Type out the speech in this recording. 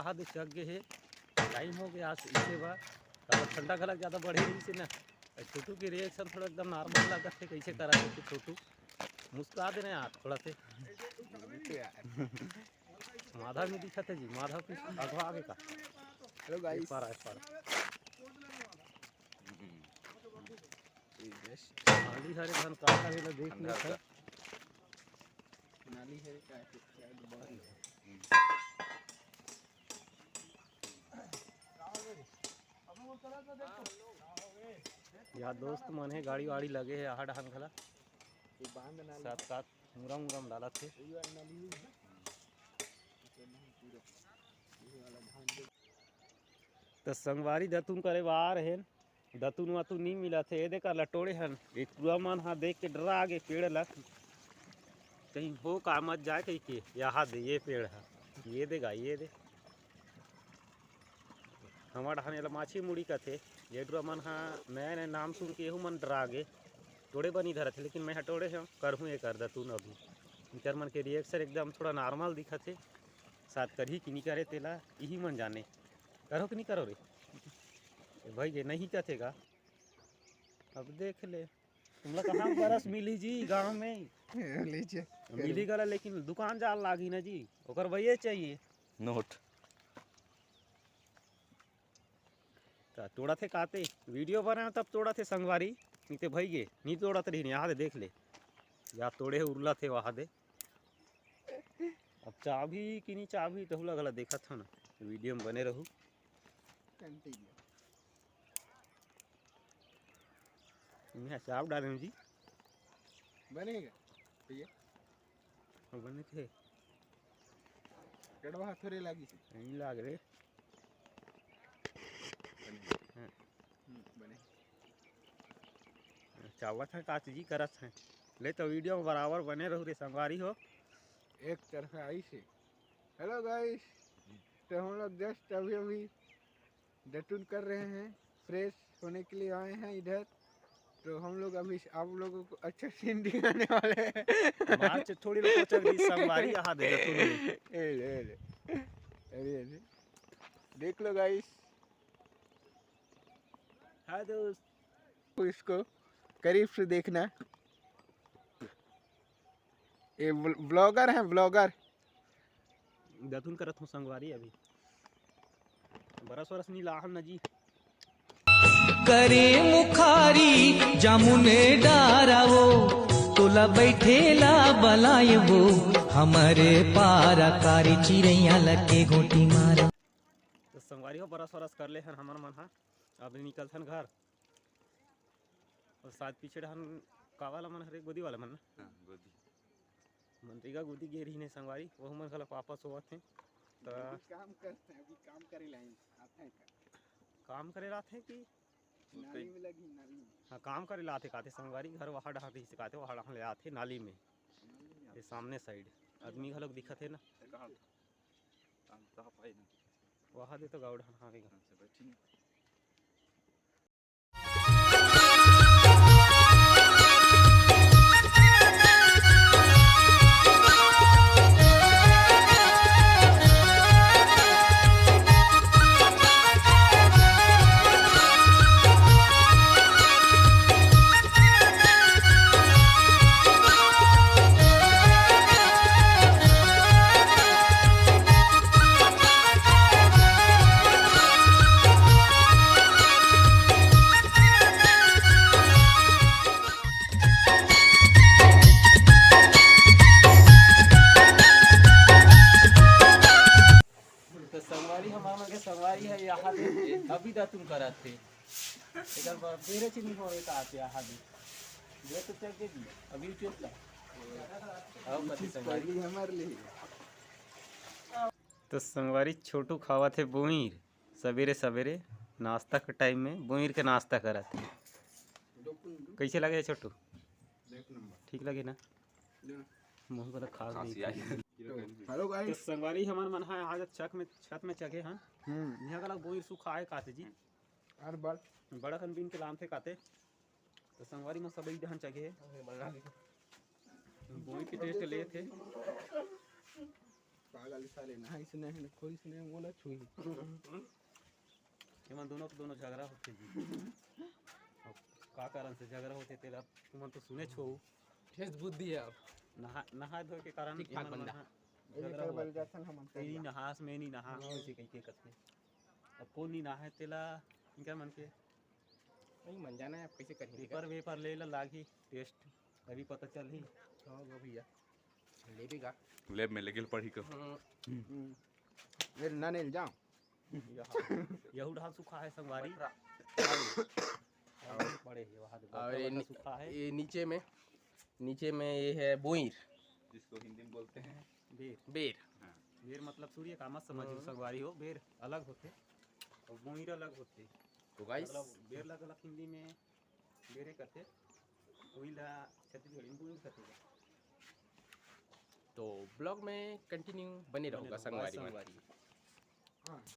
यहाँ दे चक गए है टाइम हो गया आज इसे बार ठंडा गलक ज़्यादा बढ़े रही से ना छोटू की रिएक्शन थोड़ा एकदम नॉर्मल लगा थे कैसे करा थे छोटू मुस्कुरा दे रहे यार थोड़ा से माधव में दिखा थे जी माधव की अगवा आगे का हेलो गाइस पारा नाली हरे धन का भी देख लिया था नाली हरे का या दोस्त मन है गाड़ी वाड़ी लगे है आहा डहान खला साथ साथ मुरम मुरम डाला थे तो संगवारी दतुन करे बाहर है दतुन वातुन नहीं मिला थे ये देखा लटोड़े हन एक पूरा मन हाँ देख के डरा आगे पेड़ लग कहीं हो का मत जाए कहीं के यहाँ दे ये पेड़ है ये देगा ये दे हमारा ढाने माछी मुड़ी का थे ये डरा मन हाँ नया नया नाम सुन के मन डरा गे टोड़े बनी धरा थे लेकिन मैं हटोड़े हूँ करहूँ ये कर दतुन अभी इनकर मन के रिएक्शन एकदम थोड़ा नॉर्मल दिखा थे साथ कर ही कि नहीं करे तेला यही मन जाने करो कि नहीं करो रे भाई ये नहीं कथेगा अब देख ले तुम लोग कहाँ बरस मिली जी गांव में मिली गला लेकिन दुकान जाल लागी ना जी ओकर भैया चाहिए नोट तोड़ा थे काते वीडियो बनाए तब तोड़ा थे संगवारी नहीं तो भाई गे नहीं तोड़ा तो रही यहाँ दे देख ले या तोड़े उरला थे वहाँ दे अब चाबी कि नहीं चाबी तो गला देखा था ना वीडियो में बने रहूँ चाप डालें जी बनेगा भैया बने थे कड़वा थोड़े लागी से नहीं लाग रे बने चावत है काच जी करत है ले तो वीडियो में बराबर बने रहू रे संगवारी हो एक तरफा आई से हेलो गाइस तो हम लोग जस्ट अभी अभी डटून कर रहे हैं फ्रेश होने के लिए आए हैं इधर तो हम लोग अभी आप लोगों को अच्छा सीन दिखाने वाले हैं मार्च थोड़ी लोग चल रही संगवारी यहाँ दे अरे देख लो गाइस हाँ दोस्त इसको करीब से देखना ये ब्लॉगर हैं ब्लॉगर दतुन करत हूँ संगवारी अभी बरस वरस नहीं लाहन न जी करे मुखारी जामुने डारावो तोला बैठेला बलायबो हमारे पारा कारी चिड़ैया लगे घोटी मारा तो संगवारी हो बरस वरस कर ले हन हमर मन हा अब निकल थन घर और साथ पीछे हम कावाला मन हरे गोदी वाला मन ना गोदी मनरेगा गोदी गे रही ने संगवारी वो मन खला वापस होवत है तो काम करते हैं अभी काम करे लाइन आते हैं काम करे लाते कि नाली में लगी नाली में हाँ काम करे लाते काते संगवारी घर वहाँ डहा रही से काते वहाँ डहा ले आते नाली में ये सामने साइड आदमी घलोक दिखत है ना वहाँ दे तो गाँव ढहा आवेगा संगवारी है यहाँ दे अभी दा तुम करत थे एकर बेरे चीज नहीं होए का आते यहाँ दे ये तो चल के दी अभी चुप ला अब कति संगवारी हमारे लिए तो संगवारी छोटू खावा थे बोईर सवेरे सवेरे नाश्ता के टाइम में बोईर के नाश्ता करत थे कैसे लगे छोटू ठीक लगे ना मुंह को खास नहीं हेलो गाइस तो संगवारी हमार मन है आज छत में चगे हन यहाँ का बोईर सुखाए काते जी हर बार बड़ा खन बीन के लाम थे काते तो संगवारी में सब दहन चगे बोईर के टेस्ट ले थे पागल साले ना इसने कोई इसने बोला छुई एमन दोनों के दोनों झगड़ा होते जी अब का कारण से झगड़ा होते तेला तुमन तो सुने छो ठेस बुद्धि है अब नहा धो के कारण ठीक ठाक एमन बंदा। ये झगड़ा कर हुआ बल जाथन हम तेरी नहास में नहीं नहा वैसे कहीं के कसके अब कौन नहीं नहा तेला इनका मन के नहीं मन जाना है, अब कैसे करेंगे पेपर वेपर ले ला लागी टेस्ट अभी पता चल ही हाँ वो भैया ले भी गा लैब में लेके पढ़ी कर ये ना नहीं जाओ यहू ढाल सुखा है संगवारी बड़े है वहाँ और ये सुखा है ये नीचे में ये है बोईर जिसको हिंदी में बोलते हैं बेर बेर बेर मतलब सूर्य का मत समझियो संगवारी हो बेर अलग होते और मोहिर अलग होते तो गाइस मतलब बेर अलग अलग हिंदी में बेरे करते वही ला छत्तीसगढ़ी में बोई करते तो ब्लॉग में कंटिन्यू बने रहोगा संगवारी में। हाँ